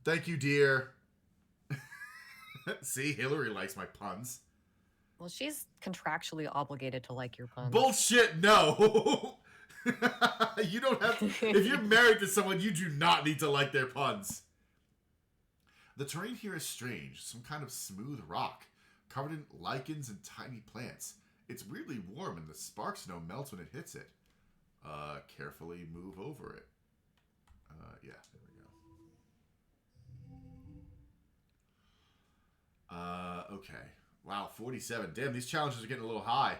Thank you, dear. See, Hillary likes my puns. Well, she's contractually obligated to like your puns. Bullshit, no! You don't have to. If you're married to someone, you do not need to like their puns. The terrain here is strange, some kind of smooth rock, covered in lichens and tiny plants. It's weirdly warm and the spark snow melts when it hits it. Carefully move over it. Yeah, there we go. Okay. Wow, 47. Damn, these challenges are getting a little high.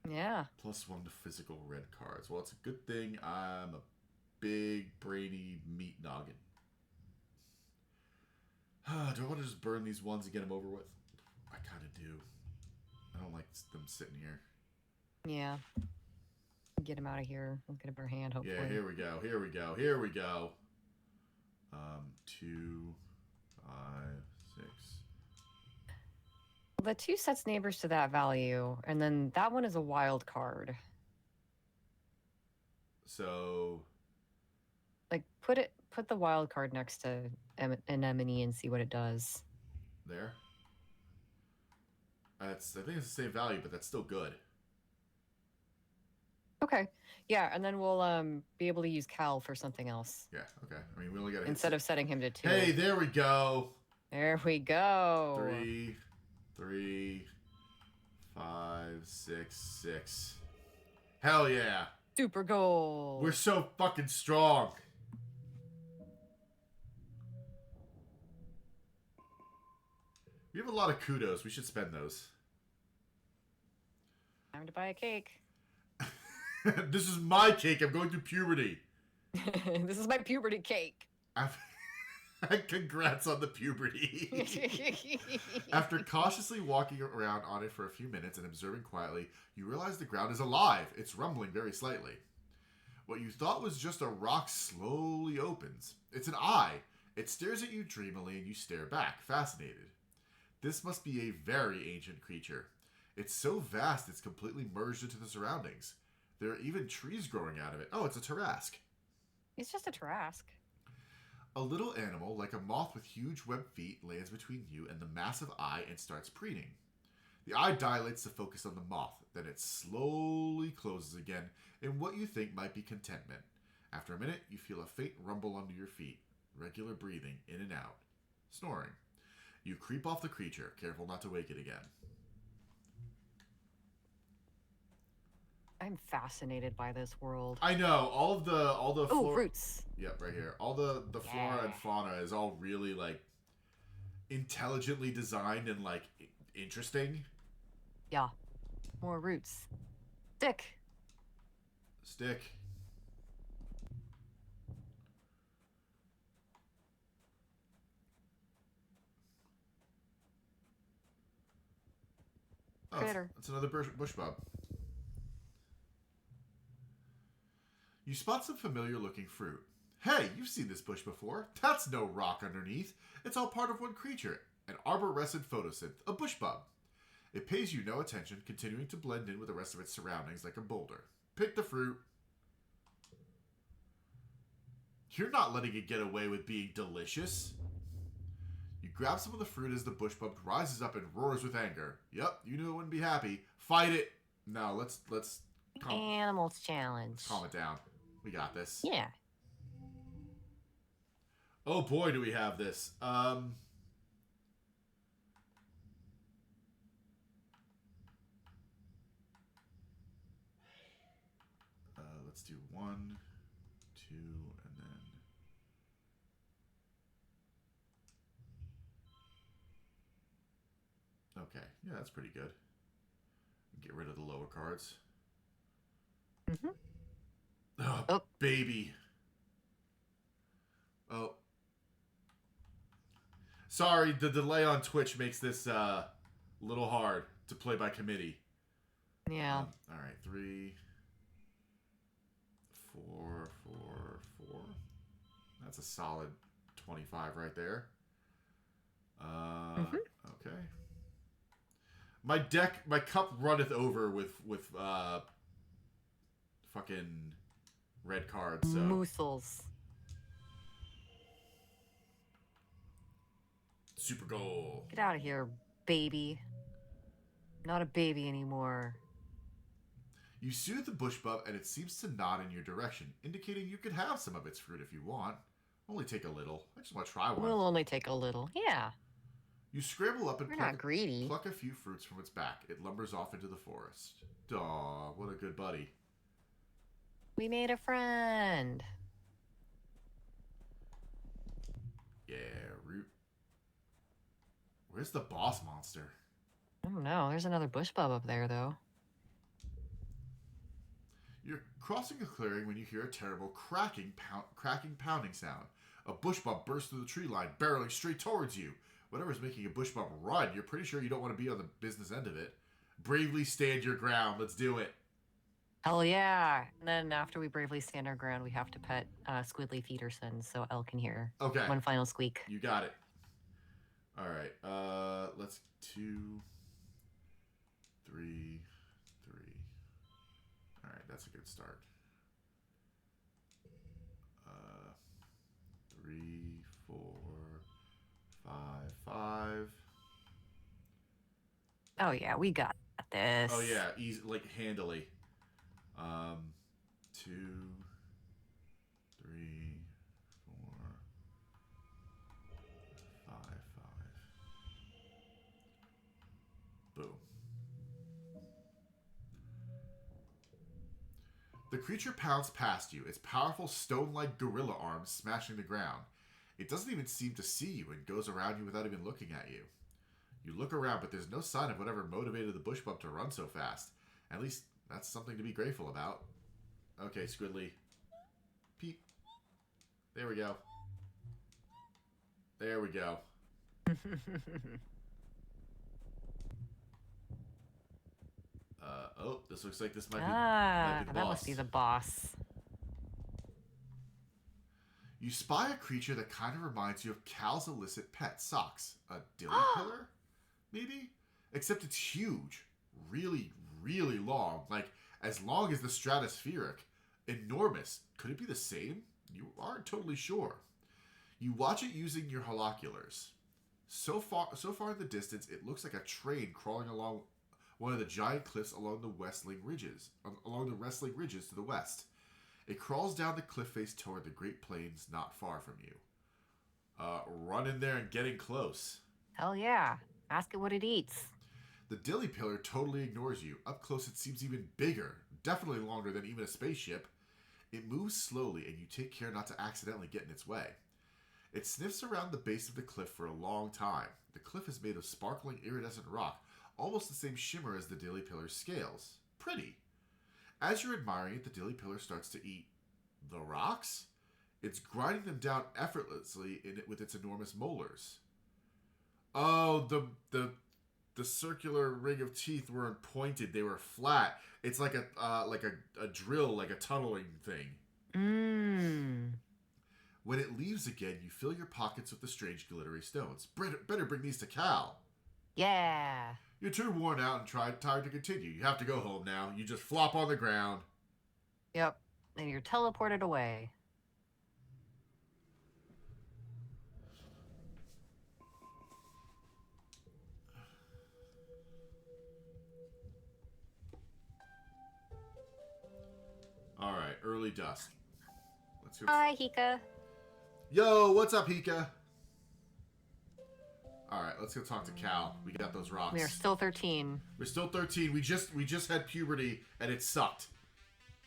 Yeah. +1 to physical red cards. Well, it's a good thing I'm a big, brainy meat noggin. Do I want to just burn these ones and get them over with? I kind of do. I don't like them sitting here. Yeah. Get him out of here. We'll get a better hand, hopefully. Yeah, here we go. 2, 5, 6. The 2 sets neighbors to that value, and then that one is a wild card. So, like, put the wild card next to anemone and see what it does. There. I think it's the same value, but that's still good. Okay. Yeah, and then we'll be able to use Cal for something else. Yeah, okay. I mean, we only got to instead of setting him to 2. Hey, there we go. There we go. 3, 5, 6, 6. Hell yeah. Super goal. We're so fucking strong. We have a lot of kudos. We should spend those. Time to buy a cake. This is my cake. I'm going through puberty. This is my puberty cake. Congrats on the puberty. After cautiously walking around on it for a few minutes and observing quietly, you realize the ground is alive. It's rumbling very slightly. What you thought was just a rock slowly opens. It's an eye. It stares at you dreamily and you stare back, fascinated. This must be a very ancient creature. It's so vast it's completely merged into the surroundings. There are even trees growing out of it. Oh, it's a Tarrasque. It's just a Tarrasque. A little animal, like a moth with huge webbed feet, lands between you and the massive eye and starts preening. The eye dilates to focus on the moth, then it slowly closes again in what you think might be contentment. After a minute, you feel a faint rumble under your feet, regular breathing in and out, snoring. You creep off the creature, careful not to wake it again. I'm fascinated by this world. I know all the roots. Yep, right here. All the flora and fauna is all really like intelligently designed and like interesting. Yeah, more roots. Stick. Oh, Critter. it's another bush bub. You spot some familiar-looking fruit. Hey, you've seen this bush before. That's no rock underneath. It's all part of one creature, an arborescent photosynth, a bush bub. It pays you no attention, continuing to blend in with the rest of its surroundings like a boulder. Pick the fruit. You're not letting it get away with being delicious. You grab some of the fruit as the bush bub rises up and roars with anger. Yep, you knew it wouldn't be happy. Fight it. No, let's Animals challenge. calm it down. We got this. Yeah. Oh boy, do we have this. Let's do 1, 2, and then... Okay, yeah, that's pretty good. Get rid of the lower cards. Mm-hmm. Oh, baby. Oh. Sorry, the delay on Twitch makes this a little hard to play by committee. Yeah. All right, 3, 4, 4, 4. That's a solid 25 right there. Okay. My cup runneth over with fucking red cards. So. Moosels. super goal. Get out of here, baby. Not a baby anymore. You soothe the bush bub, and it seems to nod in your direction, indicating you could have some of its fruit if you want. Only take a little. I just want to try one. We'll only take a little. Yeah. You scramble up and We're not greedy. pluck a few fruits from its back. It lumbers off into the forest. Aw, what a good buddy. We made a friend. Yeah, root. Where's the boss monster? I don't know. There's another bush bub up there, though. You're crossing a clearing when you hear a terrible cracking, pounding sound. A bush bub bursts through the tree line, barreling straight towards you. Whatever's making a bush bub run, you're pretty sure you don't want to be on the business end of it. Bravely stand your ground. Let's do it. Hell yeah. And then after we bravely stand our ground, we have to pet Squidly Peterson so Elle can hear. Okay. One final squeak. You got it. All right. Let's 2, 3, 3. All right, that's a good start. 3, 4, 5, 5. Oh yeah, we got this. Oh yeah, easy, like handily. 2, 3, 4, 5, 5. Boom. The creature pounds past you, its powerful stone-like gorilla arms smashing the ground. It doesn't even seem to see you and goes around you without even looking at you. You look around, but there's no sign of whatever motivated the bush bub to run so fast. At least, that's something to be grateful about. Okay, Squidly. Peep. There we go. There we go. Oh, this looks like this might be the boss. That must be the boss. You spy a creature that kind of reminds you of Cal's illicit pet, Socks. A dilly pillar? Maybe? Except it's huge. Really, really long. Like, as long as the stratospheric. Enormous. Could it be the same? You aren't totally sure. You watch it using your holoculars. So far in the distance, it looks like a train crawling along one of the giant cliffs along the wrestling ridges to the west. It crawls down the cliff face toward the Great Plains not far from you. Run in there and getting close. Hell yeah. Ask it what it eats. The dilly pillar totally ignores you. Up close, it seems even bigger. Definitely longer than even a spaceship. It moves slowly, and you take care not to accidentally get in its way. It sniffs around the base of the cliff for a long time. The cliff is made of sparkling iridescent rock, almost the same shimmer as the dilly pillar's scales. Pretty. As you're admiring it, the dilly pillar starts to eat the rocks. It's grinding them down effortlessly with its enormous molars. Oh, the circular ring of teeth weren't pointed; they were flat. It's like a drill, like a tunneling thing. Mmm. When it leaves again, you fill your pockets with the strange glittery stones. Better bring these to Cal. Yeah. You're too worn out and tired to continue. You have to go home now. You just flop on the ground. Yep. And you're teleported away. All right, early dusk. Let's go. Hi, Hika. Yo, what's up, Hika? All right, let's go talk to Cal. We got those rocks. We are still 13. We're still 13. We just had puberty, and it sucked.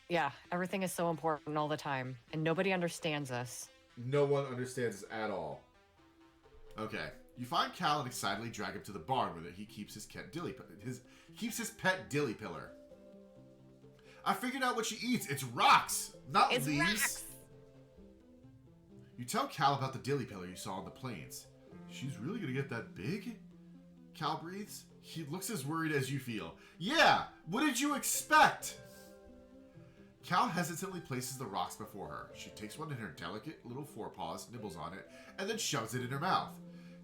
Yeah, everything is so important all the time, and nobody understands us. No one understands us at all. Okay, you find Cal and excitedly drag him to the barn where he keeps his pet pet dilly pillar. I figured out what she eats. It's rocks, not it's leaves. Rocks. You tell Cal about the dilly pillar you saw on the plains. She's really gonna get that big? Cal breathes. He looks as worried as you feel. Yeah, what did you expect? Cal hesitantly places the rocks before her. She takes one in her delicate little forepaws, nibbles on it, and then shoves it in her mouth.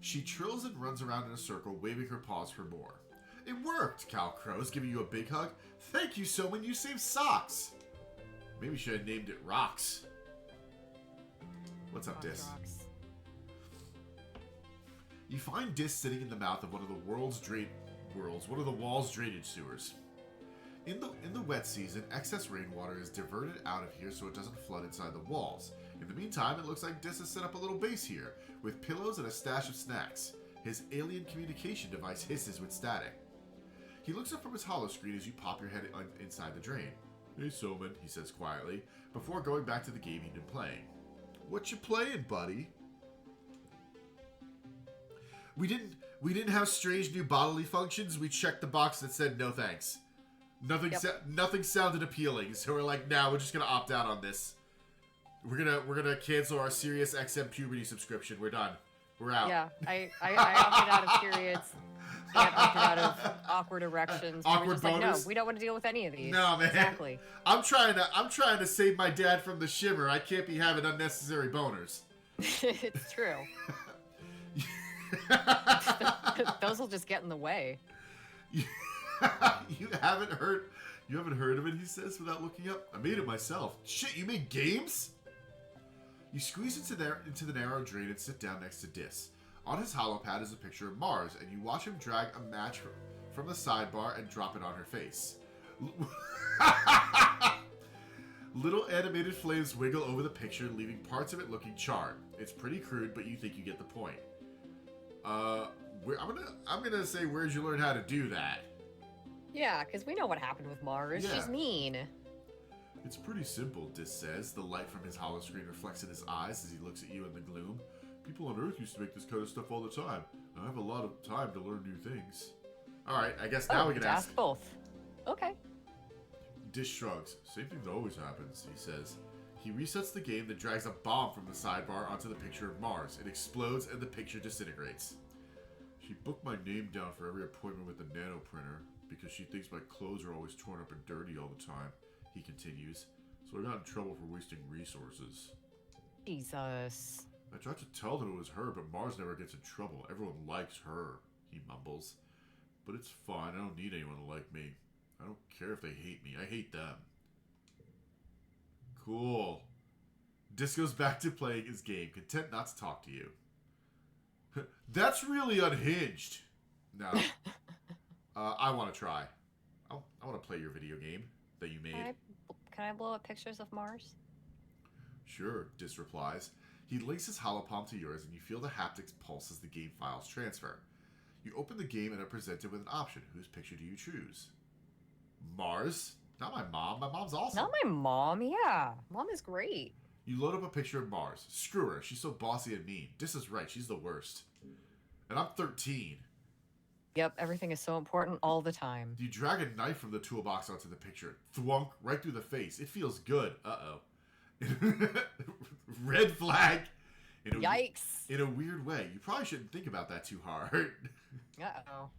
She trills and runs around in a circle, waving her paws for more. It worked, Cal crows, giving you a big hug. Thank you so much, you saved Socks. Maybe should have named it Rocks. What's up, Dis? You find Dis sitting in the mouth of one of the wall's drainage sewers. In the wet season, excess rainwater is diverted out of here so it doesn't flood inside the walls. In the meantime, it looks like Dis has set up a little base here, with pillows and a stash of snacks. His alien communication device hisses with static. He looks up from his holoscreen as you pop your head inside the drain. Hey, Soman, he says quietly, before going back to the game he'd been playing. What you playing, buddy? We didn't have strange new bodily functions. We checked the box that said no thanks. Nothing sounded appealing, so we're like, nah, we're just gonna opt out on this. We're gonna cancel our Sirius XM Puberty subscription. We're done. We're out. Yeah, I opted out of periods. I opted out of awkward erections. Awkward we were just boners? like, no, we don't want to deal with any of these. No, man. Exactly. I'm trying to save my dad from the Shimmer. I can't be having unnecessary boners. It's true. Those will just get in the way. You haven't heard of it, he says without looking up. I made it myself. Shit, you made games? You squeeze into the narrow drain and sit down next to Dis. On his holopad is a picture of Mars, and you watch him drag a match from the sidebar and drop it on her face. Little animated flames wiggle over the picture, leaving parts of it looking charred. It's pretty crude, but you think you get the point. I'm gonna say, where'd you learn how to do that? Yeah, because we know what happened with Mars. Yeah. She's mean. It's pretty simple, Dis says. The light from his holoscreen reflects in his eyes as he looks at you in the gloom. People on Earth used to make this kind of stuff all the time. I have a lot of time to learn new things. Alright, I guess now we can ask both. Okay. Dis shrugs. Same thing that always happens, he says. He resets the game, then drags a bomb from the sidebar onto the picture of Mars. It explodes and the picture disintegrates. She booked my name down for every appointment with the nano printer because she thinks my clothes are always torn up and dirty all the time, he continues. So I got in trouble for wasting resources. Jesus. I tried to tell them it was her, but Mars never gets in trouble. Everyone likes her, he mumbles. But it's fine. I don't need anyone to like me. I don't care if they hate me. I hate them. Cool. Dis goes back to playing his game, content not to talk to you. That's really unhinged. No. I want to try. I want to play your video game that you made. Can I blow up pictures of Mars? Sure, Dis replies. He links his holopalm to yours, and you feel the haptics pulse as the game files transfer. You open the game and are presented with an option. Whose picture do you choose? Mars? Not my mom. My mom's awesome. Not my mom, yeah. Mom is great. You load up a picture of Mars. Screw her. She's so bossy and mean. Dis is right. She's the worst. And I'm 13. Yep, everything is so important all the time. You drag a knife from the toolbox onto the picture. Thwunk, right through the face. It feels good. Uh-oh. Red flag. Yikes. In a weird way. You probably shouldn't think about that too hard. Uh-oh.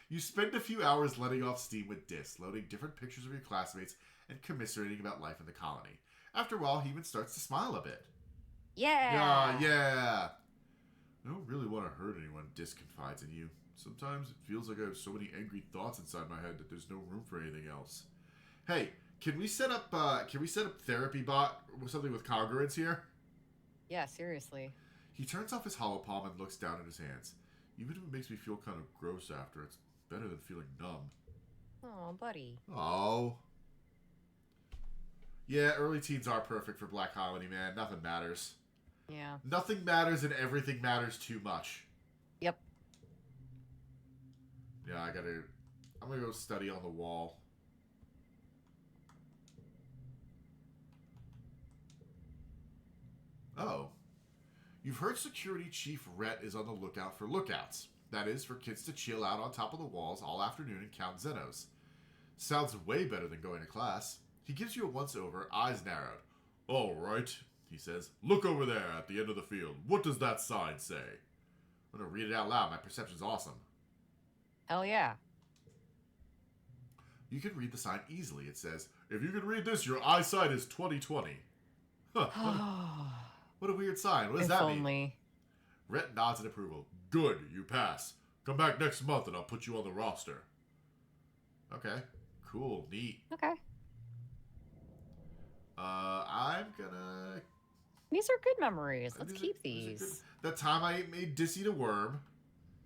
You spend a few hours letting off steam with Dis, loading different pictures of your classmates and commiserating about life in the colony. After a while, he even starts to smile a bit. Yeah. Yeah. I don't really want to hurt anyone, Dis confides in you. Sometimes it feels like I have so many angry thoughts inside my head that there's no room for anything else. Hey, can we set up therapy bot or something with congruence here? Yeah, seriously. He turns off his holopalm and looks down at his hands. Even if it makes me feel kind of gross after, it's better than feeling numb. Oh, buddy. Oh. Yeah, early teens are perfect for Black Comedy, man. Nothing matters. Yeah. Nothing matters and everything matters too much. Yep. Yeah, I'm gonna go study on the wall. Oh. You've heard Security Chief Rhett is on the lookout for lookouts. That is, for kids to chill out on top of the walls all afternoon and count Zenos. Sounds way better than going to class. He gives you a once-over, eyes narrowed. All right, he says. Look over there at the end of the field. What does that sign say? I'm going to read it out loud. My perception's awesome. Hell yeah. You can read the sign easily. It says, if you can read this, your eyesight is 20/20. Huh. What a weird sign. What does that mean? Only. Rhett nods in approval. Good, you pass. Come back next month and I'll put you on the roster. Okay. Cool. Neat. Okay. I'm gonna... Me These are good memories. Let's These keep are good. these. That time I made Dissy the worm.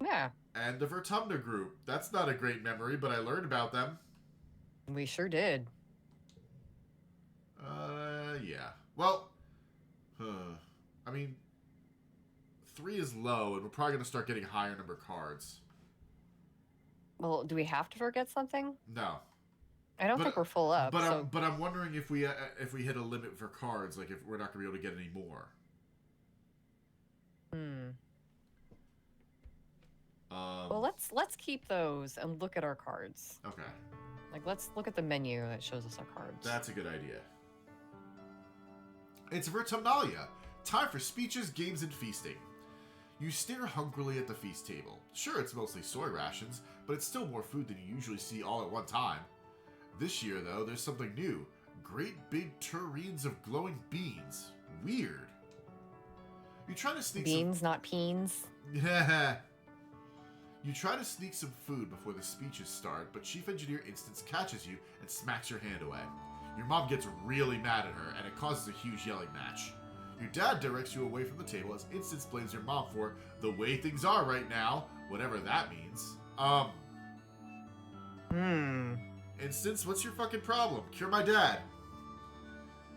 Yeah. And the Vertumna group. That's not a great memory, but I learned about them. We sure did. Yeah. Well, I mean, 3 is low, and we're probably going to start getting higher number cards. Well, do we have to forget something? No. I don't think we're full up. But I'm wondering if we hit a limit for cards, like if we're not going to be able to get any more. Well, let's keep those and look at our cards. Okay. Like, let's look at the menu that shows us our cards. That's a good idea. It's Vertumnalia. Time for speeches, games, and feasting. You stare hungrily at the feast table. Sure, it's mostly soy rations, but it's still more food than you usually see all at one time. This year, though, there's something new. Great big tureens of glowing beans. Weird. You try to sneak beans, not peens. Yeah. You try to sneak some food before the speeches start, but Chief Engineer Instance catches you and smacks your hand away. Your mom gets really mad at her, and it causes a huge yelling match. Your dad directs you away from the table as Instance blames your mom for the way things are right now, whatever that means. Instance, what's your fucking problem? Cure my dad.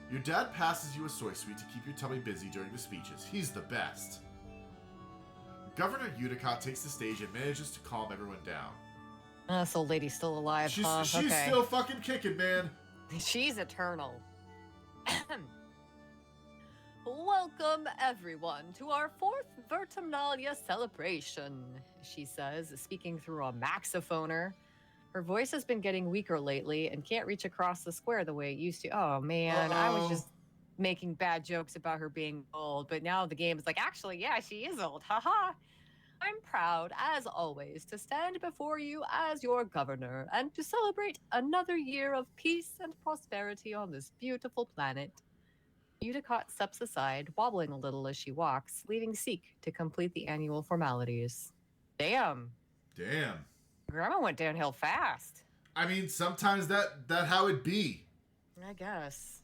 Your dad passes you a soy sweet to keep your tummy busy during the speeches. He's the best. Governor Uticott takes the stage and manages to calm everyone down. This old lady's still alive, She's okay. still fucking kicking, man. She's eternal. Welcome, everyone, to our 4th Vertumnalia celebration, she says, speaking through a maxophoner. Her voice has been getting weaker lately and can't reach across the square the way it used to. Oh, man, I was just making bad jokes about her being old, but now the game is like, actually, yeah, she is old, haha. I'm proud, as always, to stand before you as your governor and to celebrate another year of peace and prosperity on this beautiful planet. Uticott steps aside, wobbling a little as she walks, leaving Seek to complete the annual formalities. Damn. Grandma went downhill fast. I mean, sometimes that how it be. I guess.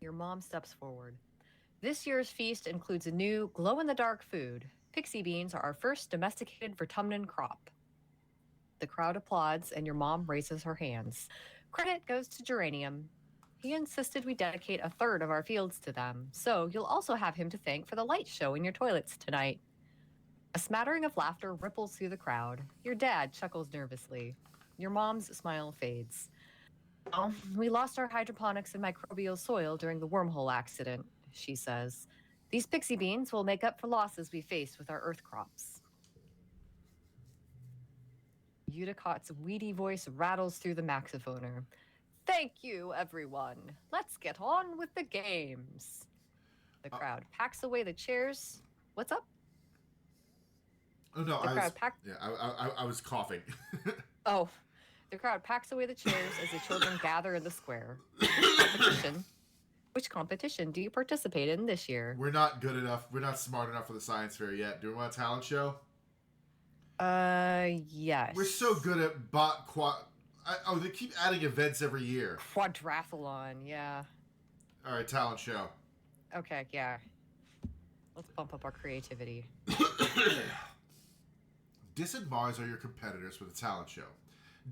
Your mom steps forward. This year's feast includes a new glow-in-the-dark food. Pixie beans are our first domesticated Vertumnan crop. The crowd applauds, and your mom raises her hands. Credit goes to Geranium. He insisted we dedicate 1/3 of our fields to them, so you'll also have him to thank for the light show in your toilets tonight. A smattering of laughter ripples through the crowd. Your dad chuckles nervously. Your mom's smile fades. Oh, we lost our hydroponics and microbial soil during the wormhole accident, she says. These pixie beans will make up for losses we faced with our earth crops. Uticott's weedy voice rattles through the maxophoner. Thank you, everyone. Let's get on with the games. The crowd packs away the chairs. What's up? Oh, no, I was coughing. Oh, the crowd packs away the chairs as the children gather in the square. Which competition do you participate in this year? We're not good enough. We're not smart enough for the science fair yet. Do we want a talent show? Yes. We're so good at they keep adding events every year. Quadrathlon, yeah. All right, talent show. Okay, yeah. Let's bump up our creativity. Dis and Mars are your competitors for the talent show.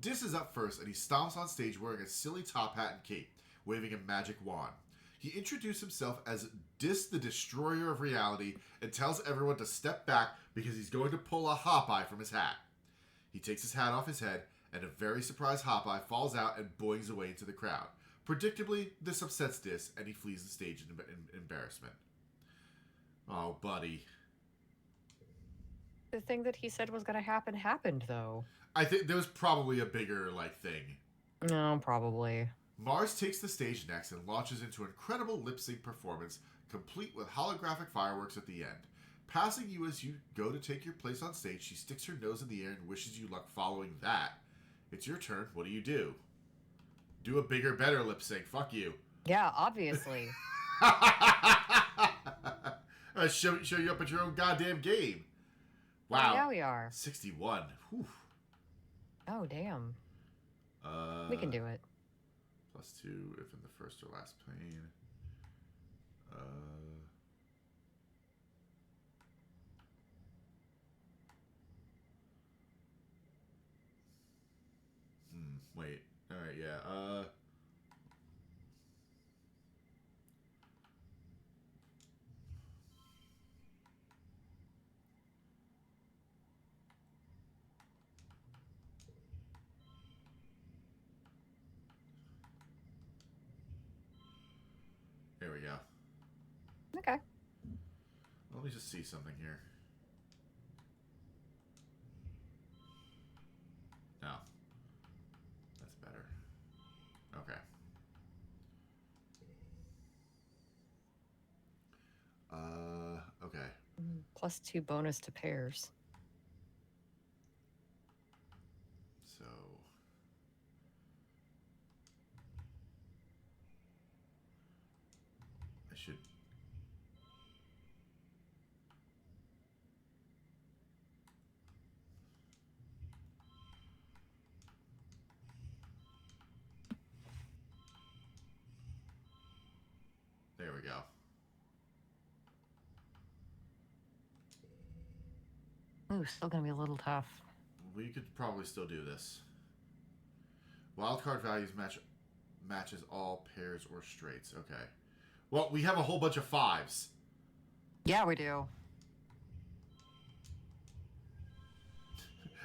Dis is up first, and he stomps on stage wearing a silly top hat and cape, waving a magic wand. He introduced himself as Dis the Destroyer of Reality and tells everyone to step back because he's going to pull a Hop-Eye from his hat. He takes his hat off his head, and a very surprised Hop-Eye falls out and boings away into the crowd. Predictably, this upsets Dis, and he flees the stage in embarrassment. Oh, buddy. The thing that he said was going to happen happened, though. I think there was probably a bigger, thing. No, probably. Mars takes the stage next and launches into an incredible lip-sync performance, complete with holographic fireworks at the end. Passing you as you go to take your place on stage, she sticks her nose in the air and wishes you luck following that. It's your turn. What do you do? Do a bigger, better lip-sync. Fuck you. Yeah, obviously. Show you up at your own goddamn game. Wow. Yeah, we are. 61. Whew. Oh, damn. We can do it. +2 if in the first or last plane. Wait. Alright, yeah. There we go. Okay. Let me just see something here. No. That's better. Okay. Okay. +2 bonus to pairs. So... I should... There we go. Ooh, still gonna be a little tough. We could probably still do this. Wildcard values matches all pairs or straights. Okay. Well, we have a whole bunch of 5s. Yeah, we do.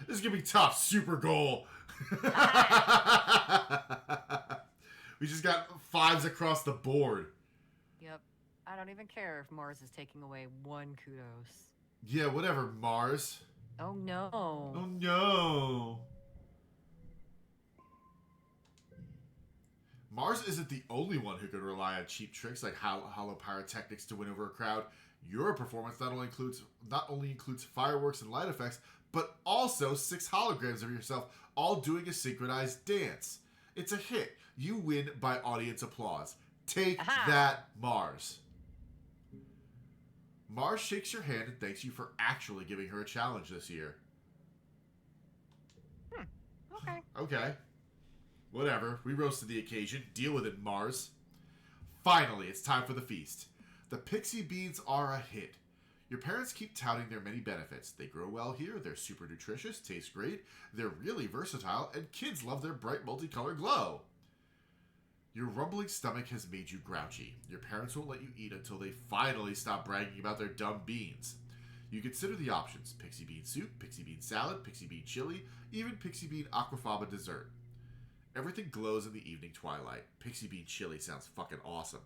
This is gonna be tough. Super goal. We just got 5s across the board. Yep. I don't even care if Mars is taking away 1 kudos. Yeah, whatever, Mars. Oh no. Oh no. Mars isn't the only one who can rely on cheap tricks like hollow pyrotechnics to win over a crowd. Your performance not only includes fireworks and light effects, but also 6 holograms of yourself, all doing a synchronized dance. It's a hit. You win by audience applause. Take that, Mars. Mars shakes your hand and thanks you for actually giving her a challenge this year. Okay. Okay. Whatever. We rose to the occasion. Deal with it, Mars. Finally, it's time for the feast. The Pixie beans are a hit. Your parents keep touting their many benefits. They grow well here, they're super nutritious, taste great, they're really versatile, and kids love their bright multicolored glow. Your rumbling stomach has made you grouchy. Your parents won't let you eat until they finally stop bragging about their dumb beans. You consider the options: pixie bean soup, pixie bean salad, pixie bean chili, even pixie bean aquafaba dessert. Everything glows in the evening twilight. Pixie bean chili sounds fucking awesome.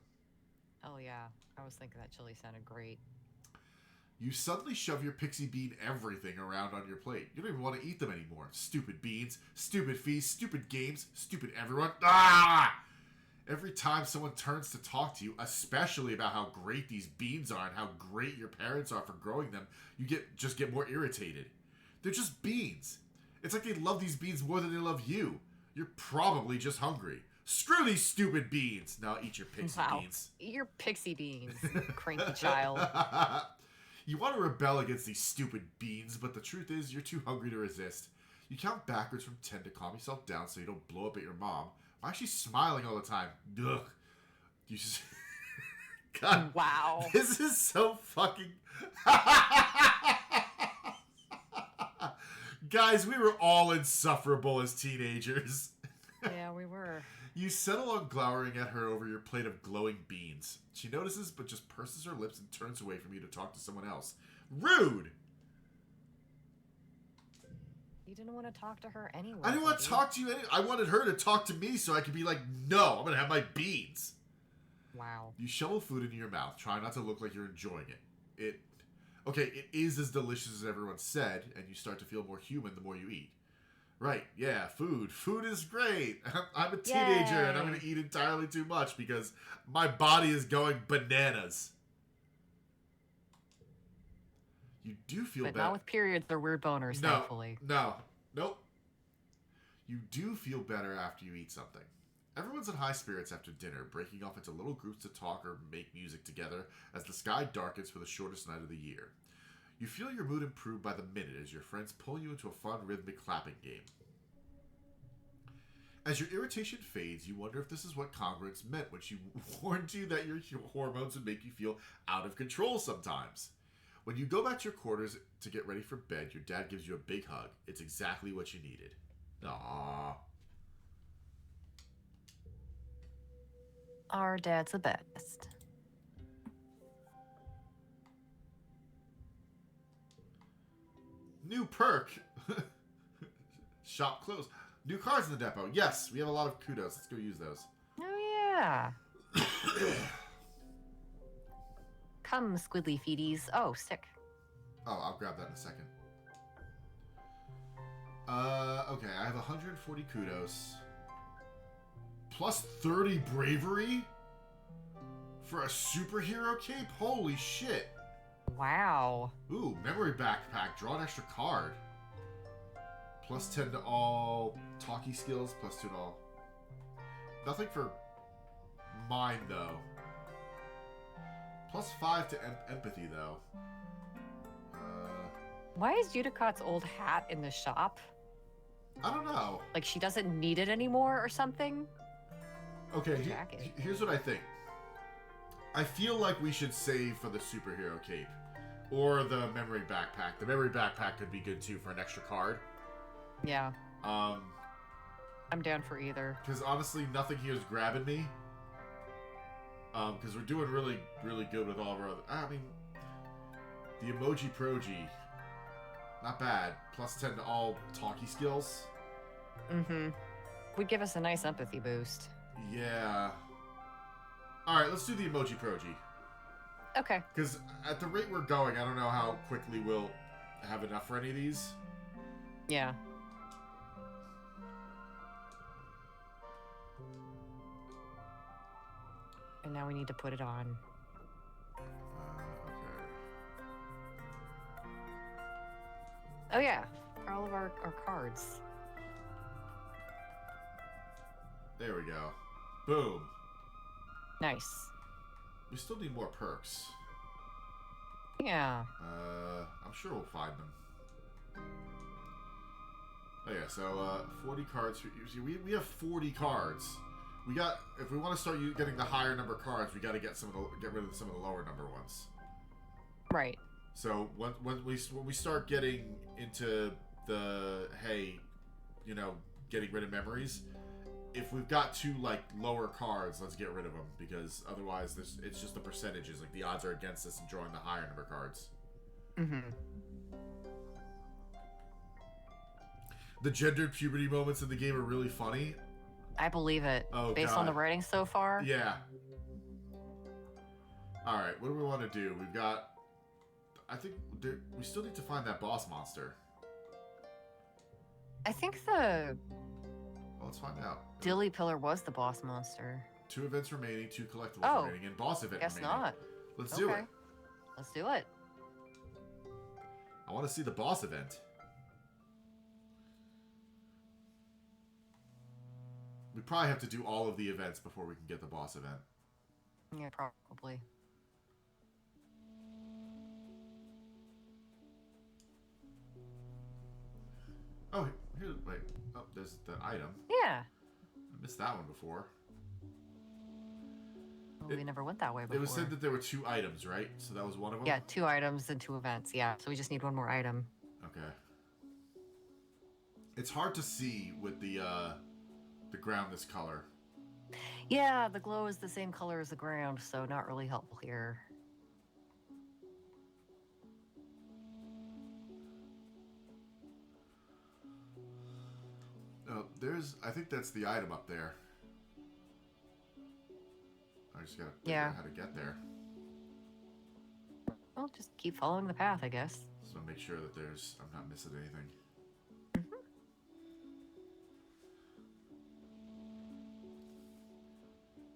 Oh yeah, I was thinking that chili sounded great. You suddenly shove your pixie bean everything around on your plate. You don't even want to eat them anymore. Stupid beans, stupid feast, stupid games, stupid everyone. Ah! Every time someone turns to talk to you, especially about how great these beans are and how great your parents are for growing them, you just get more irritated. They're just beans. It's like they love these beans more than they love you. You're probably just hungry. Screw these stupid beans. Now eat your pixie beans. Eat your pixie beans, cranky child. You want to rebel against these stupid beans, but the truth is you're too hungry to resist. You count backwards from 10 to calm yourself down so you don't blow up at your mom. Why is she smiling all the time? Ugh. You just... God. Wow. This is so fucking... Guys, we were all insufferable as teenagers. Yeah, we were. You settle on glowering at her over your plate of glowing beans. She notices but just purses her lips and turns away from you to talk to someone else. Rude! You didn't want to talk to her anyway. I didn't want to talk to you anyway. I wanted her to talk to me so I could be like, no, I'm going to have my beans. Wow. You shovel food into your mouth, trying not to look like you're enjoying it. It is as delicious as everyone said, and you start to feel more human the more you eat. Right, yeah, food. Food is great. I'm a teenager, Yay. and I'm going to eat entirely too much because my body is going bananas. You do feel But better. not with periods or weird boners, thankfully. Nope. You do feel better after you eat something. Everyone's in high spirits after dinner, breaking off into little groups to talk or make music together as the sky darkens for the shortest night of the year. You feel your mood improve by the minute as your friends pull you into a fun rhythmic clapping game. As your irritation fades, you wonder if this is what congruence meant when she warned you that your hormones would make you feel out of control sometimes. When you go back to your quarters to get ready for bed, your dad gives you a big hug. It's exactly what you needed. Aww. Our dad's the best. New perk. Shop closed. New cars in the depot. Yes, we have a lot of kudos. Let's go use those. Oh, yeah. Come, squiddly feeties. Oh, stick. Oh, I'll grab that in a second. Okay, I have 140 kudos. Plus 30 bravery? For a superhero cape? Holy shit. Wow. Ooh, memory backpack. Draw an extra card. Plus 10 to all talkie skills. Plus 2 to all. Nothing for mine, though. Plus 5 to empathy, though. Why is Judicat's old hat in the shop? I don't know. Like she doesn't need it anymore or something? Okay, Jacket. Here's what I think. I feel like we should save for the superhero cape. Or the memory backpack. The memory backpack could be good, too, for an extra card. Yeah. I'm down for either. Because honestly, nothing here is grabbing me. Because we're doing really, really good with all of our other... I mean, the emoji proji, not bad. Plus 10 to all talkie skills. Mm-hmm. Would give us a nice empathy boost. Yeah. Alright, let's do the emoji proji. Okay. Because at the rate we're going, I don't know how quickly we'll have enough for any of these. Yeah. And now we need to put it on. Okay. Oh yeah, for all of our cards. There we go. Boom. Nice. We still need more perks. Yeah. I'm sure we'll find them. Oh yeah, so 40 cards. We have 40 cards. We got, if we want to start getting the higher number cards, we got to get rid of some of the lower number ones. Right. So when we start getting into the getting rid of memories, if we've got two like lower cards, let's get rid of them because otherwise it's just the percentages. Like the odds are against us in drawing the higher number cards. Mm-hmm. The gendered puberty moments in the game are really funny. I believe it. Oh, Based God. on the writing so far. Yeah. All right, what do we want to do? We've got. I think we still need to find that boss monster. I think the Well, let's find out. Dilly Pillar was the boss monster. 2 events remaining, 2 collectibles remaining, and boss event Guess remaining. not. Let's do it. Let's do it. I want to see the boss event. We probably have to do all of the events before we can get the boss event. Yeah, probably. Oh, here, wait. Oh, there's the item. Yeah. I missed that one before. Well, we never went that way before. It was said that there were 2 items, right? So that was one of them? Yeah, 2 items and 2 events. Yeah, so we just need one more item. Okay. It's hard to see with the ground this color. Yeah, the glow is the same color as the ground, so not really helpful here. Oh, I think that's the item up there. I just gotta figure out how to get there. Well, just keep following the path, I guess. Just want to make sure that I'm not missing anything.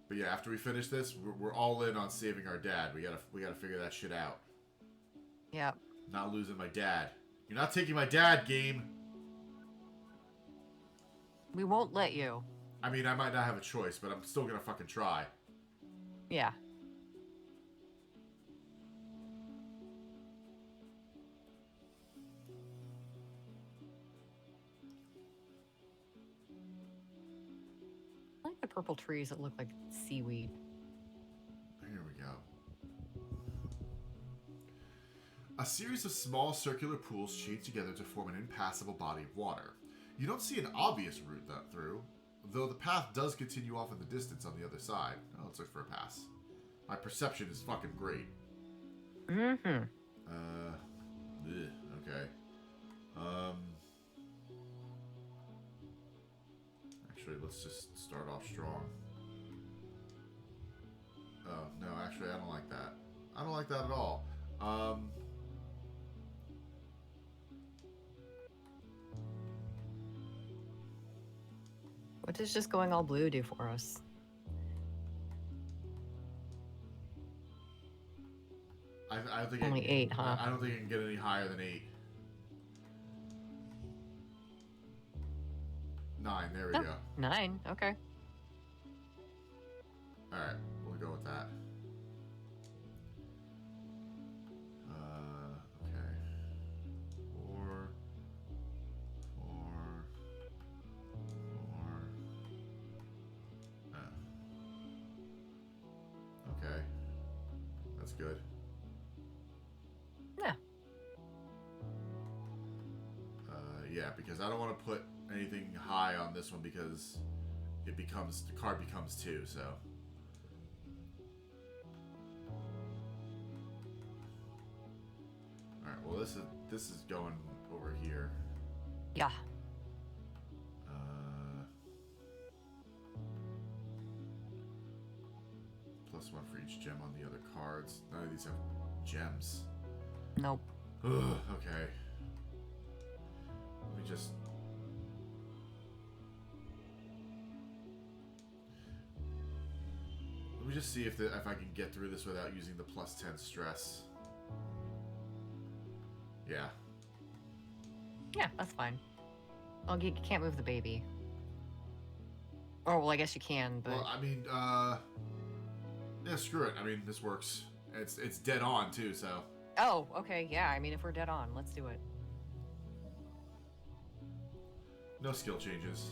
But yeah, after we finish this, we're all in on saving our dad. We gotta figure that shit out. Yep. Not losing my dad. You're not taking my dad, game. We won't let you. I mean, I might not have a choice, but I'm still gonna fucking try. Yeah. purple trees that look like seaweed. Here we go. A series of small circular pools chain together to form an impassable body of water. You don't see an obvious route through, though the path does continue off in the distance on the other side. Oh, let's look for a pass. My perception is fucking great. Mm-hmm. Okay. Actually, let's just start off strong. Oh, no, actually, I don't like that. I don't like that at all. What does just going all blue do for us? I think Only 8, huh? I don't think it can get any higher than 8. 9, there we go. 9, okay. Alright, we'll go with that. Okay. 4. Okay. That's good. Yeah. Yeah, because I don't want to put anything high on this one because the card becomes 2, so. Alright, well this is going over here. Yeah. +1 for each gem on the other cards. None of these have gems. Nope. Ugh, okay. Let me just... Let me just see if I can get through this without using the +10 stress. Yeah. Yeah, that's fine. Well, you can't move the baby. Oh, well, I guess you can, but... Well, I mean, yeah, screw it. I mean, this works. It's dead on, too, so... Oh, okay, yeah, I mean, if we're dead on, let's do it. No skill changes.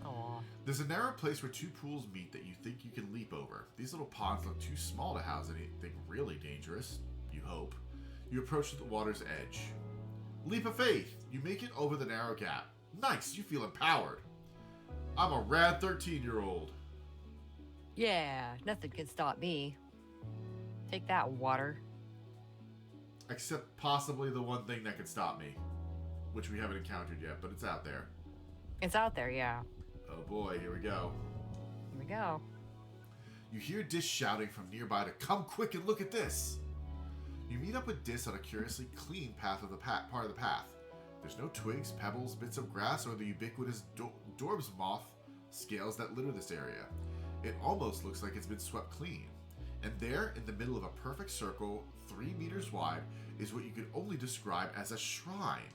Aw. There's a narrow place where 2 pools meet that you think you can leap over. These little ponds look too small to house anything really dangerous. You hope. You approach the water's edge. Leap of faith! You make it over the narrow gap. Nice, you feel empowered. I'm a rad 13-year-old. Yeah, nothing can stop me. Take that, water. Except possibly the one thing that could stop me. Which we haven't encountered yet, but it's out there. It's out there, yeah. Oh boy, here we go. Here we go. You hear Dis shouting from nearby to come quick and look at this. You meet up with Dis on a curiously clean part of the path. There's no twigs, pebbles, bits of grass, or the ubiquitous Dorb's moth scales that litter this area. It almost looks like it's been swept clean. And there, in the middle of a perfect circle, 3 meters wide, is what you could only describe as a shrine.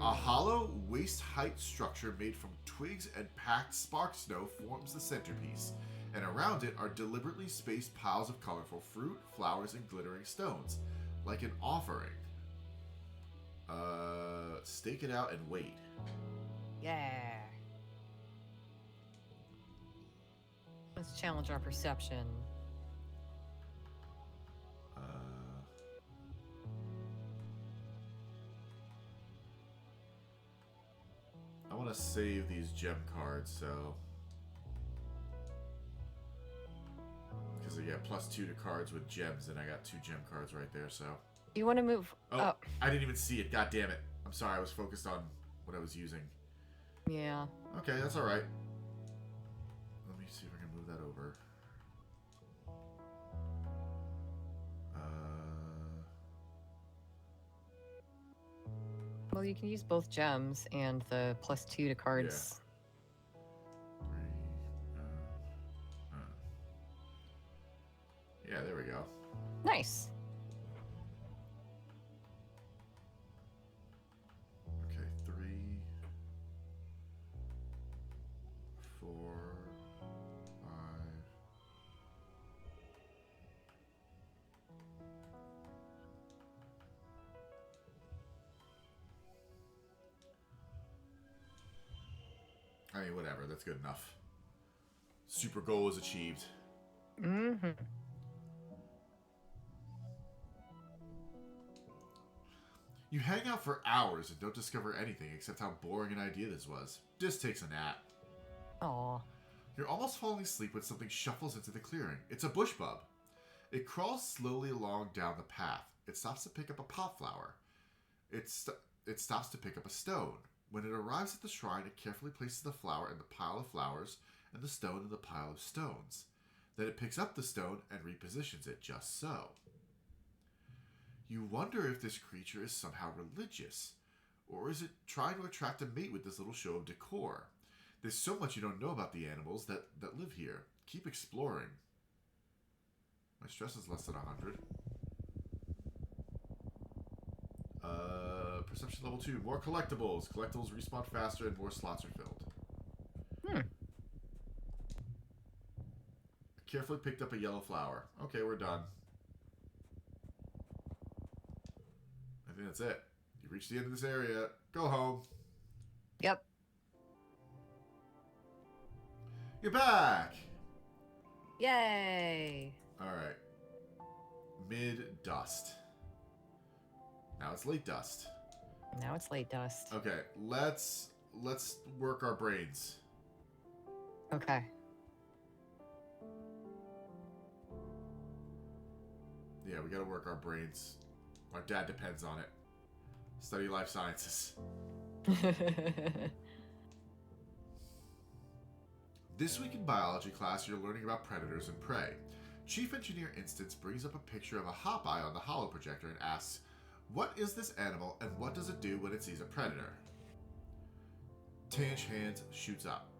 A hollow, waist-height structure made from twigs and packed spark snow forms the centerpiece, and around it are deliberately spaced piles of colorful fruit, flowers, and glittering stones, like an offering. Stake it out and wait. Yeah. Let's challenge our perception. I want to save these gem cards, so... Because I get +2 to cards with gems, and I got 2 gem cards right there, so... You want to move? Oh, I didn't even see it. God damn it. I'm sorry, I was focused on what I was using. Yeah. Okay, that's alright. Let me see if I can move that over. Well, you can use both gems and the +2 to cards. Yeah. Yeah, there we go. Nice. Okay, 3, 4, 5. I mean, whatever. That's good enough. Super goal is achieved. Mm-hmm. You hang out for hours and don't discover anything except how boring an idea this was. Just takes a nap. Aw. You're almost falling asleep when something shuffles into the clearing. It's a bush bub. It crawls slowly along down the path. It stops to pick up a pot flower. It stops to pick up a stone. When it arrives at the shrine, it carefully places the flower in the pile of flowers and the stone in the pile of stones. Then it picks up the stone and repositions it just so. You wonder if this creature is somehow religious, or is it trying to attract a mate with this little show of decor? There's so much you don't know about the animals that live here. Keep exploring. My stress is less than 100. Perception level 2. More collectibles. Collectibles respawn faster and more slots are filled. Carefully picked up a yellow flower. Okay, we're done. I think that's it. You reached the end of this area. Go home. Yep. You're back! Yay! Alright. Mid-dust. Now it's late dust. Now it's late dust. Okay, let's work our brains. Okay. Yeah, we gotta work our brains. Our dad depends on it. Study life sciences. This week in biology class, you're learning about predators and prey. Chief Engineer Instance brings up a picture of a hop eye on the holo projector and asks, "What is this animal and what does it do when it sees a predator?" Tange hand shoots up.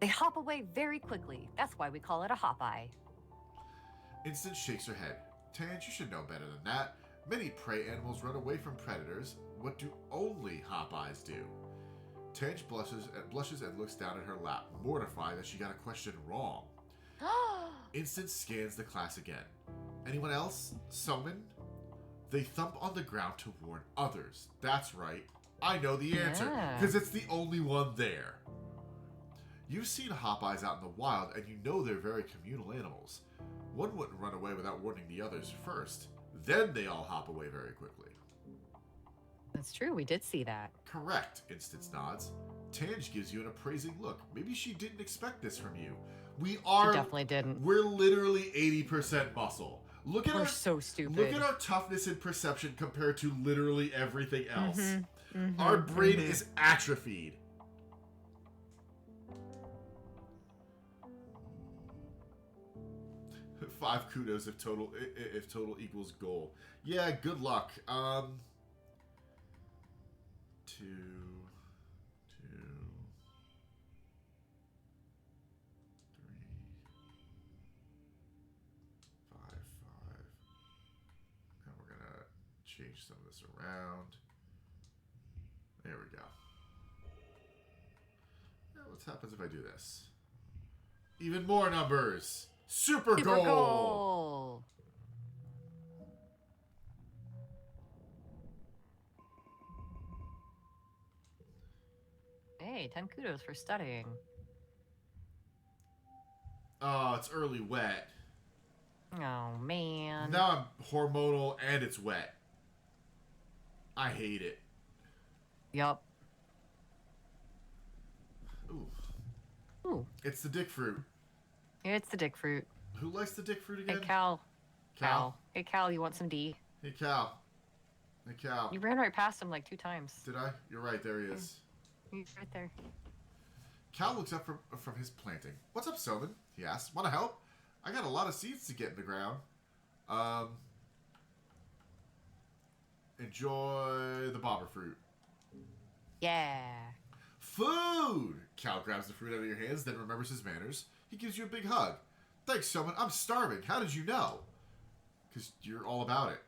They hop away very quickly. That's why we call it a hop eye. Instance shakes her head. Tange, you should know better than that. Many prey animals run away from predators. What do only hop eyes do? Tange blushes and looks down at her lap, mortified that she got a question wrong. Instance scans the class again. Anyone else? Someone? They thump on the ground to warn others. That's right. I know the answer, because it's the only one there. You've seen hop eyes out in the wild, and you know they're very communal animals. One wouldn't run away without warning the others first. Then they all hop away very quickly. That's true. We did see that. Correct, Instance nods. Tange gives you an appraising look. Maybe she didn't expect this from you. She definitely didn't. We're literally 80% muscle. We're so stupid. Look at our toughness and perception compared to literally everything else. Our brain is atrophied. Five kudos if total equals goal. Yeah, good luck. 2, 2, 3, 5, 5. Now we're gonna change some of this around. There we go. Now what happens if I do this? Even more numbers. Super goal! Hey, 10 kudos for studying. Oh, it's early wet. Oh, man. Now I'm hormonal and it's wet. I hate it. Yup. Ooh. Ooh. It's the dick fruit. It's the dick fruit. Who likes the dick fruit again? Hey, Cal. Cal? Hey, Cal, you want some D? Hey, Cal. Hey, Cal. You ran right past him like 2 times. Did I? You're right. There he is. He's right there. Cal looks up from his planting. What's up, Soman? He asks. Want to help? I got a lot of seeds to get in the ground. Enjoy the bobber fruit. Yeah. Food! Cal grabs the fruit out of your hands, then remembers his manners. He gives you a big hug. Thanks, Soman. I'm starving. How did you know? Because you're all about it.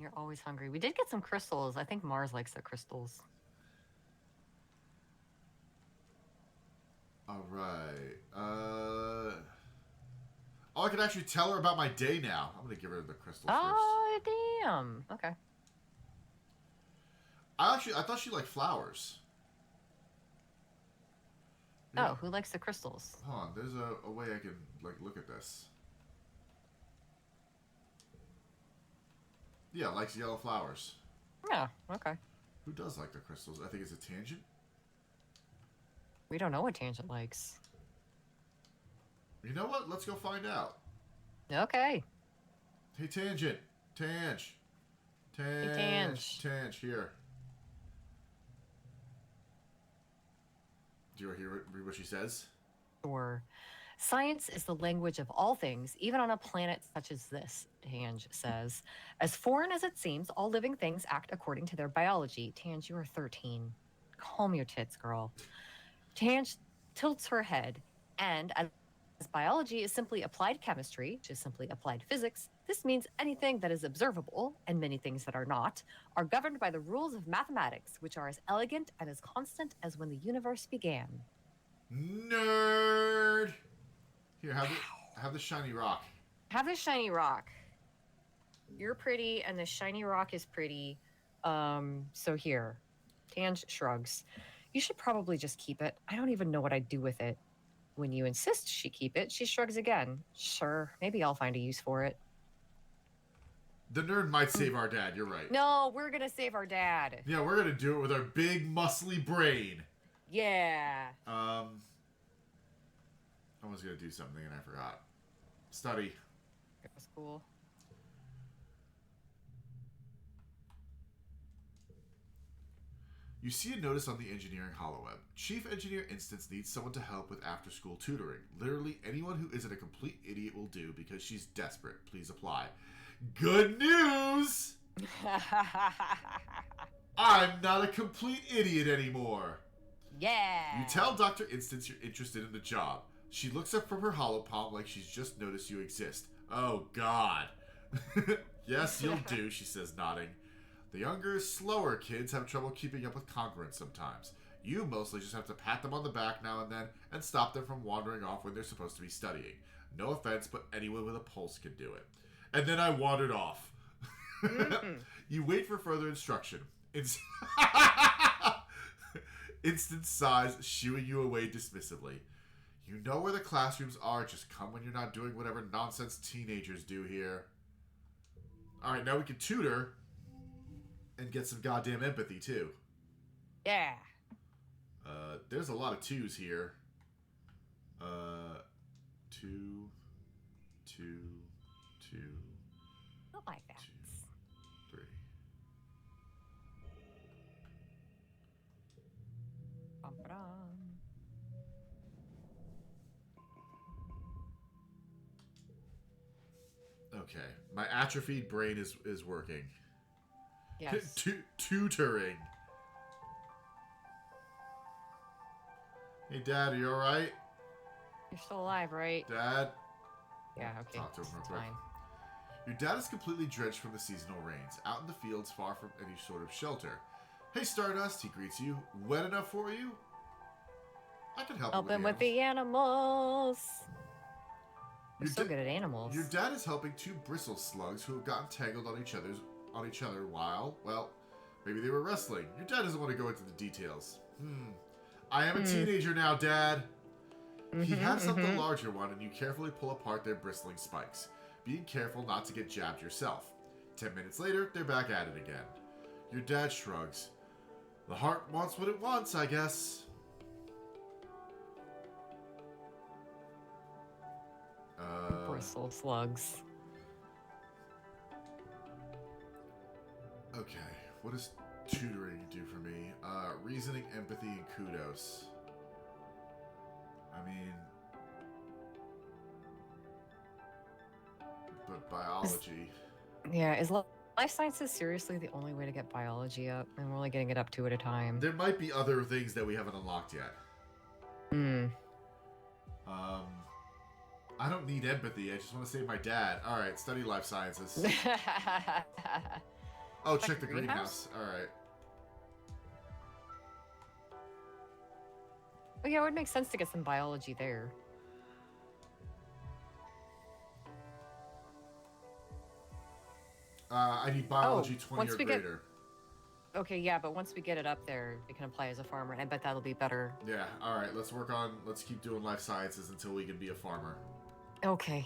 You're always hungry. We did get some crystals. I think Mars likes the crystals. All right. Oh, I can actually tell her about my day now. I'm going to give her the crystals first. Oh, damn. Okay. I thought she liked flowers. Yeah. Oh, who likes the crystals? Hold on, there's a way I can, like, look at this. Yeah, likes yellow flowers. Yeah, okay. Who does like the crystals? I think it's a Tangent. We don't know what Tangent likes. You know what? Let's go find out. Okay. Hey, Tangent. Tange. Tange, here. Do you want to read what she says? Sure. Science is the language of all things, even on a planet such as this, Tange says. As foreign as it seems, all living things act according to their biology. Tange, you are 13. Calm your tits, girl. Tange tilts her head, and as biology is simply applied chemistry, which is simply applied physics, this means anything that is observable, and many things that are not, are governed by the rules of mathematics, which are as elegant and as constant as when the universe began. Nerd! Here, have the shiny rock. Have the shiny rock. You're pretty, and the shiny rock is pretty. So here. Tange shrugs. You should probably just keep it. I don't even know what I'd do with it. When you insist she keep it, she shrugs again. Sure, maybe I'll find a use for it. The nerd might save our dad, you're right. No, we're gonna save our dad. Yeah, we're gonna do it with our big, muscly brain. Yeah. I was gonna do something and I forgot. Study. It was cool. You see a notice on the engineering holoweb. Chief Engineer Instance needs someone to help with after-school tutoring. Literally anyone who isn't a complete idiot will do because she's desperate. Please apply. Good news! I'm not a complete idiot anymore. Yeah. You tell Dr. Instance you're interested in the job. She looks up from her holopalm like she's just noticed you exist. Oh, God. Yes, you'll do, she says, nodding. The younger, slower kids have trouble keeping up with congruence sometimes. You mostly just have to pat them on the back now and then and stop them from wandering off when they're supposed to be studying. No offense, but anyone with a pulse can do it. And then I wandered off. You wait for further instruction. Instant sighs, shooing you away dismissively. You know where the classrooms are, just come when you're not doing whatever nonsense teenagers do here. Alright, now we can tutor and get some goddamn empathy, too. Yeah. There's a lot of twos here. 2, 2, 2. Not like that. 2, 3. Bum-ba-dum. Okay, my atrophied brain is working. Yes. Tutoring. Hey, Dad, are you alright? You're still alive, right? Dad? Yeah, okay. Talk to him real It's quick. fine. Your dad is completely drenched from the seasonal rains, out in the fields far from any sort of shelter. Hey, Stardust, he greets you. Wet enough for you? I can help Help him him with the animals. We're Your so da- good at animals. Your dad is helping 2 bristle slugs who have gotten tangled on each other while, well, maybe they were wrestling. Your dad doesn't want to go into the details. I am a teenager now, Dad. He has up the larger one, and you carefully pull apart their bristling spikes, being careful not to get jabbed yourself. 10 minutes later, they're back at it again. Your dad shrugs. The heart wants what it wants, I guess. Bristle slugs. Okay, what does tutoring do for me? Reasoning, empathy, and kudos. I mean... But biology... Yeah, is life sciences seriously the only way to get biology up? And we're only getting it up 2 at a time. There might be other things that we haven't unlocked yet. I don't need empathy, I just want to save my dad. Alright, study life sciences. Oh, check the greenhouse. Alright. Well, yeah, it would make sense to get some biology there. I need biology 20 or greater. Okay, yeah, but once we get it up there, we can apply as a farmer, and I bet that'll be better. Yeah, alright, let's keep doing life sciences until we can be a farmer. Okay.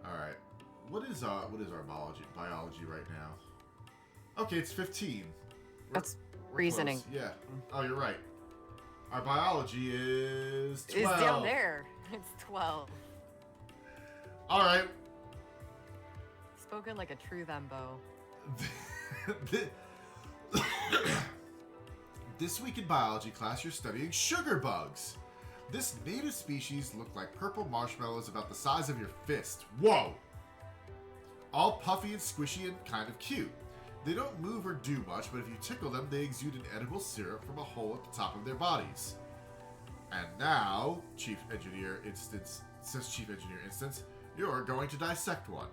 Alright. What is our biology right now? Okay, it's 15. That's We're reasoning. close. Yeah. Oh, you're right. Our biology is 12. It's down there. It's 12. Alright. Spoken like a true Thembo. This week in biology class, you're studying sugar bugs. This native species look like purple marshmallows about the size of your fist. Whoa! All puffy and squishy and kind of cute. They don't move or do much, but if you tickle them, they exude an edible syrup from a hole at the top of their bodies. And now, Chief Engineer Instance, you're going to dissect one.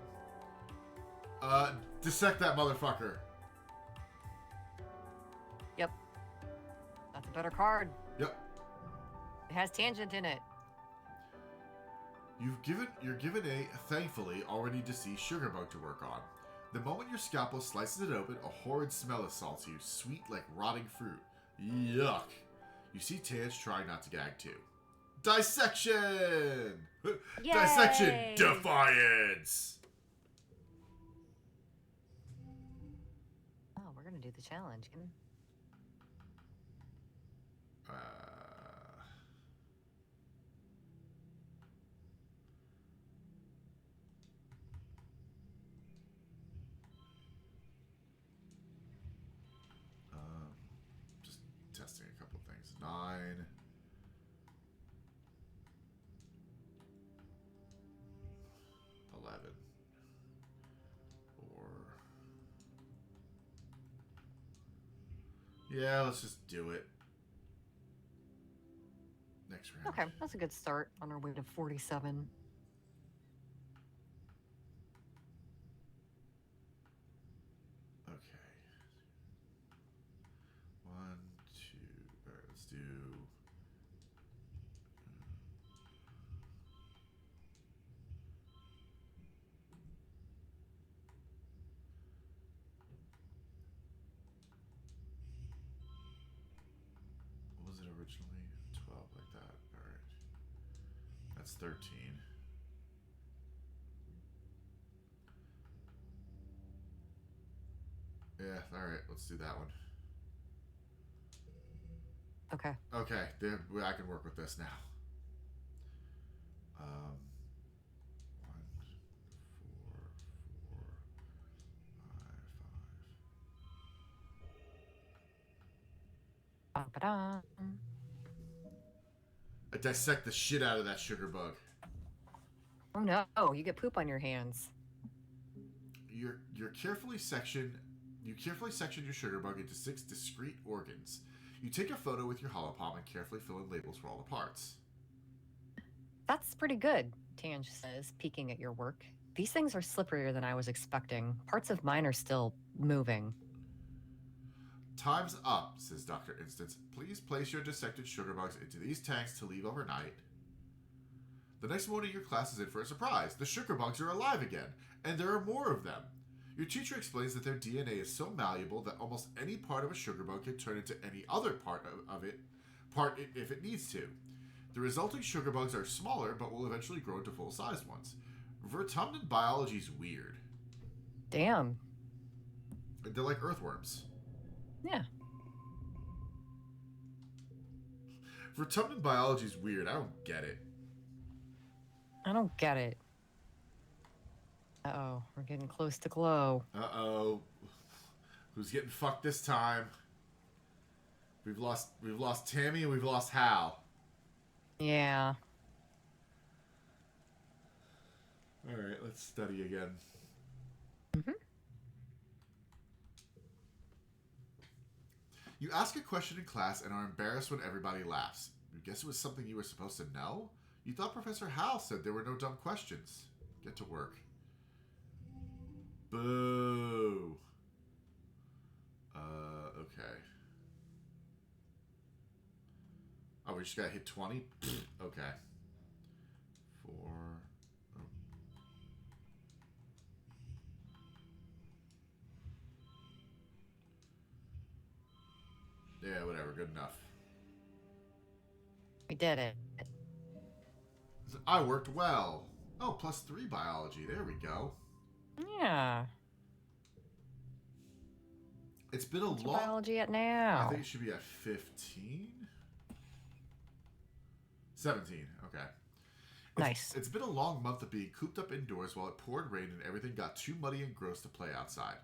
Dissect that motherfucker. Yep. That's a better card. Yep. It has tangent in it. You're given a, thankfully, already deceased sugar bug to work on. The moment your scalpel slices it open, a horrid smell assaults you, sweet like rotting fruit. Yuck. You see Tange trying not to gag too. Dissection! Yay! Dissection defiance! Oh, we're gonna do the challenge. Just testing a couple things. 9. 11. 4. Yeah, let's just do it. Next round. Okay, that's a good start on our way to 47. Okay. 1, 2. All right, let's do. What was it originally? 12, like that. All right. That's 13. Yeah, all right. Let's do that one. Okay. Okay, I can work with this now. 1, 4, 4, 5, 5. Ba-ba-da. I dissect the shit out of that sugar bug. Oh no, you get poop on your hands. You carefully section your sugar bug into 6 discrete organs. You take a photo with your holopalm and carefully fill in labels for all the parts. That's pretty good, Tange says, peeking at your work. These things are slipperier than I was expecting. Parts of mine are still moving. Time's up, says Dr. Instance. Please place your dissected sugar bugs into these tanks to leave overnight. The next morning, your class is in for a surprise. The sugar bugs are alive again, and there are more of them. Your teacher explains that their DNA is so malleable that almost any part of a sugar bug can turn into any other part if it needs to. The resulting sugar bugs are smaller, but will eventually grow into full-sized ones. Vertumnant biology's weird. Damn. They're like earthworms. Yeah. Vertumnant biology's weird. I don't get it. I don't get it. Uh-oh, we're getting close to glow. Uh-oh. Who's getting fucked this time? We've lost Tammy and we've lost Hal. Yeah. Alright, let's study again. Mm-hmm. You ask a question in class and are embarrassed when everybody laughs. You guess it was something you were supposed to know? You thought Professor Hal said there were no dumb questions. Get to work. Boo. Okay. Oh, we just gotta hit 20? Okay. 4. Oh. Yeah, whatever. Good enough. We did it. I worked well. Oh, +3 biology. There we go. Yeah. It's been a What's your long... biology at now? I think it should be at 15? 17. Okay. Nice. It's been a long month of being cooped up indoors while it poured rain and everything got too muddy and gross to play outside.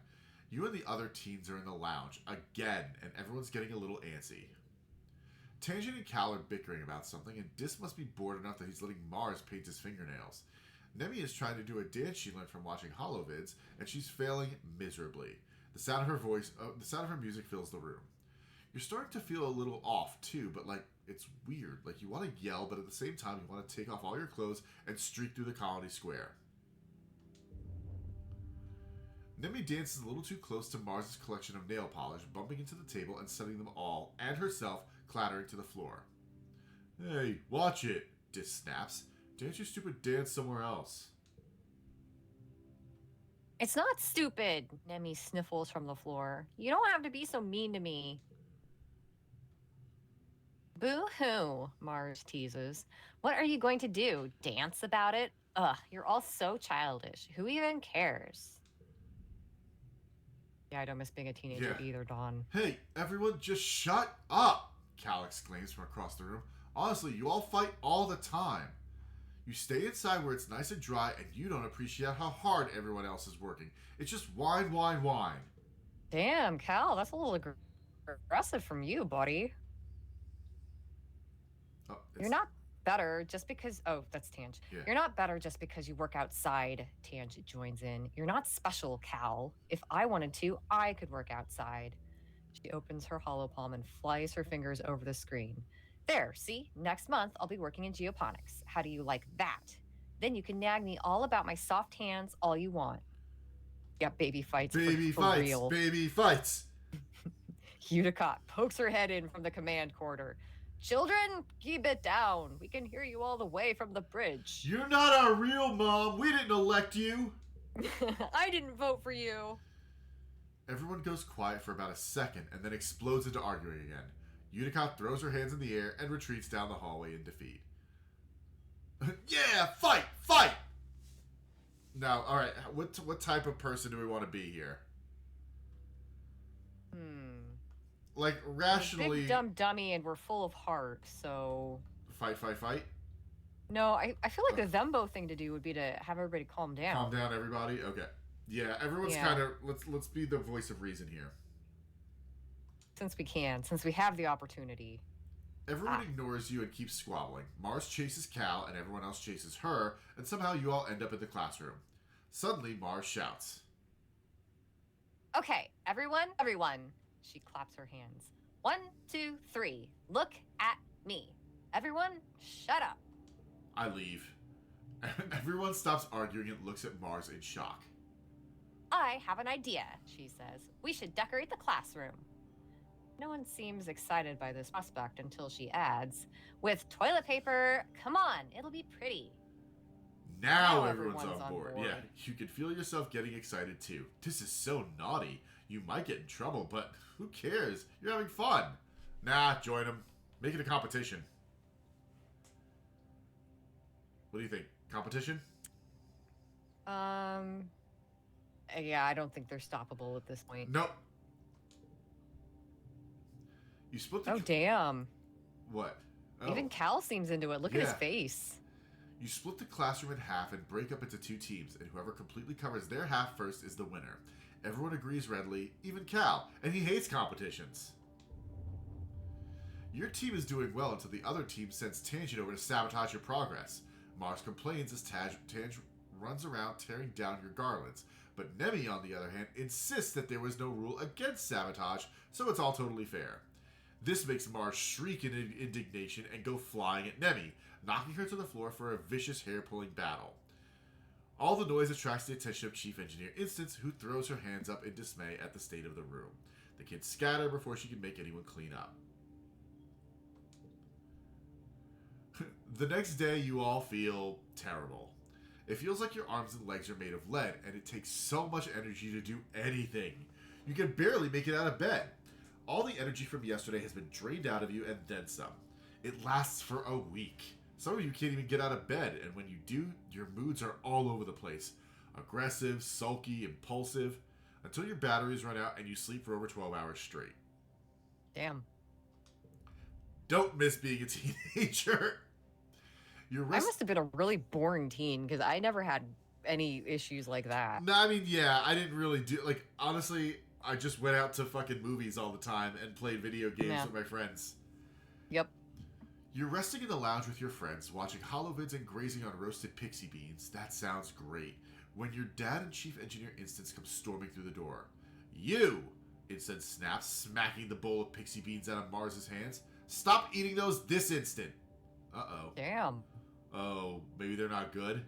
You and the other teens are in the lounge, again, and everyone's getting a little antsy. Tangent and Cal are bickering about something, and Dis must be bored enough that he's letting Mars paint his fingernails. Nemi is trying to do a dance she learned from watching holovids, and she's failing miserably. The sound of her music fills the room. You're starting to feel a little off, too, but, it's weird. You want to yell, but at the same time, you want to take off all your clothes and streak through the colony square. Nemi dances a little too close to Mars's collection of nail polish, bumping into the table and sending them all, and herself, clattering to the floor. Hey, watch it, Dis snaps. Dance your stupid dance somewhere else. It's not stupid, Nemi sniffles from the floor. You don't have to be so mean to me. Boo-hoo, Mars teases. What are you going to do? Dance about it? Ugh, you're all so childish. Who even cares? Yeah, I don't miss being a teenager either, Dawn. Hey, everyone, just shut up, Cal exclaims from across the room. Honestly, you all fight all the time. You stay inside where it's nice and dry, and you don't appreciate how hard everyone else is working. It's just whine, whine, whine. Damn, Cal, that's a little aggressive from you, buddy. Oh, You're not better just because... Oh, that's Tange. Yeah. You're not better just because you work outside, Tange joins in. You're not special, Cal. If I wanted to, I could work outside. She opens her hollow palm and flies her fingers over the screen. There, see? Next month, I'll be working in geoponics. How do you like that? Then you can nag me all about my soft hands all you want. Yep, baby fights. Baby for fights. Real. Baby fights. Unicott pokes her head in from the command quarter. Children, keep it down. We can hear you all the way from the bridge. You're not our real mom. We didn't elect you. I didn't vote for you. Everyone goes quiet for about a second and then explodes into arguing again. Unicott throws her hands in the air and retreats down the hallway in defeat. Yeah, fight, fight! Now, all right, what type of person do we want to be here? Rationally... Big dumb dummy and we're full of heart, so... Fight, fight, fight? No, I feel like the Thembo thing to do would be to have everybody calm down. Calm down, everybody? Okay. Yeah, everyone's kind of... Let's be the voice of reason here. Since we have the opportunity. Everyone ignores you and keeps squabbling. Mars chases Cal and everyone else chases her, and somehow you all end up in the classroom. Suddenly, Mars shouts. Okay, everyone. She claps her hands. 1, 2, 3. Look at me. Everyone, shut up. I leave. Everyone stops arguing and looks at Mars in shock. I have an idea, she says. We should decorate the classroom. No one seems excited by this prospect until she adds, with toilet paper, come on, it'll be pretty. Now everyone's on board. Yeah, you can feel yourself getting excited too. This is so naughty. You might get in trouble, but who cares? You're having fun. Nah, join them. Make it a competition. What do you think? Competition? Yeah, I don't think they're stoppable at this point. Nope. You split the... Oh, damn. What? Oh. Even Cal seems into it. Look at his face. You split the classroom in half and break up into 2 teams, and whoever completely covers their half first is the winner. Everyone agrees readily, even Cal, and he hates competitions. Your team is doing well until the other team sends Tangent over to sabotage your progress. Mars complains as Tangent runs around tearing down your garlands, but Nemi, on the other hand, insists that there was no rule against sabotage, so it's all totally fair. This makes Mars shriek in indignation and go flying at Nemi, knocking her to the floor for a vicious hair-pulling battle. All the noise attracts the attention of Chief Engineer Instance, who throws her hands up in dismay at the state of the room. The kids scatter before she can make anyone clean up. The next day, you all feel terrible. It feels like your arms and legs are made of lead, and it takes so much energy to do anything. You can barely make it out of bed. All the energy from yesterday has been drained out of you and then some. It lasts for a week. Some of you can't even get out of bed, and when you do, your moods are all over the place. Aggressive, sulky, impulsive, until your batteries run out and you sleep for over 12 hours straight. Damn. Don't miss being a teenager. I must have been a really boring teen because I never had any issues like that. No, I mean, yeah, I didn't really do... Like, honestly, I just went out to fucking movies all the time and played video games with my friends. Yep. You're resting in the lounge with your friends, watching holovids and grazing on roasted pixie beans. That sounds great. When your dad and Chief Engineer Instance come storming through the door. You! Instance snaps, smacking the bowl of pixie beans out of Mars's hands. Stop eating those this instant! Uh-oh. Damn. Oh, maybe they're not good?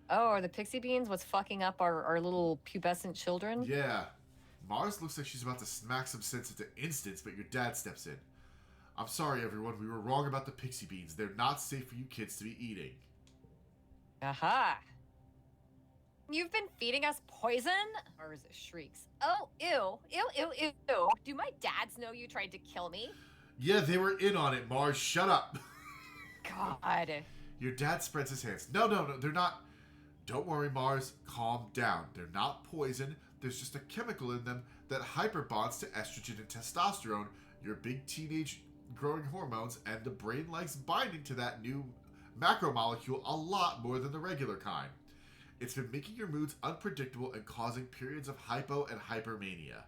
Oh, are the pixie beans what's fucking up our little pubescent children? Yeah. Mars looks like she's about to smack some sense into Instance, but your dad steps in. I'm sorry, everyone. We were wrong about the pixie beans. They're not safe for you kids to be eating. Aha! You've been feeding us poison? Mars shrieks. Oh, ew. Ew, ew, ew. Do my dads know you tried to kill me? Yeah, they were in on it, Mars. Shut up. God. Your dad spreads his hands. No, they're not. Don't worry, Mars. Calm down. They're not poison. There's just a chemical in them that hyperbonds to estrogen and testosterone, your big teenage growing hormones, and the brain likes binding to that new macromolecule a lot more than the regular kind. It's been making your moods unpredictable and causing periods of hypo and hypermania.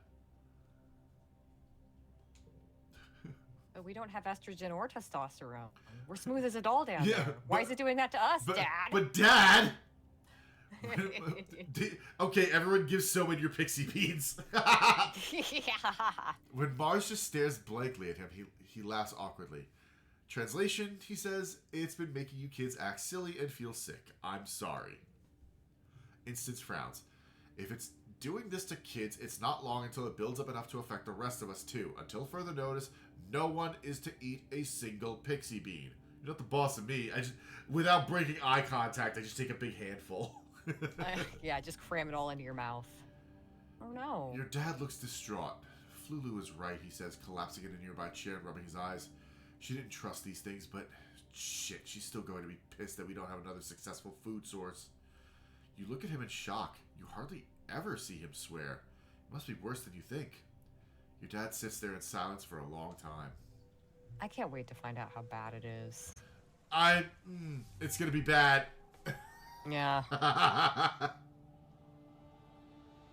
But we don't have estrogen or testosterone. We're smooth as a doll down there. Why is it doing that to us, Dad? But Dad! Okay, everyone give Sowen your pixie beans. When Mars just stares blankly at him, he laughs awkwardly. Translation, he says, it's been making you kids act silly and feel sick. I'm sorry. Instance frowns. If it's doing this to kids, it's not long until it builds up enough to affect the rest of us too. Until further notice, no one is to eat a single pixie bean. You're not the boss of me. Without breaking eye contact, I just take a big handful. Yeah, just cram it all into your mouth. Oh no. Your dad looks distraught. Flulu is right, he says, collapsing in a nearby chair and rubbing his eyes. She didn't trust these things, but shit, she's still going to be pissed that we don't have another successful food source. You look at him in shock. You hardly ever see him swear. It must be worse than you think. Your dad sits there in silence for a long time. I can't wait to find out how bad it is. It's gonna be bad. Yeah.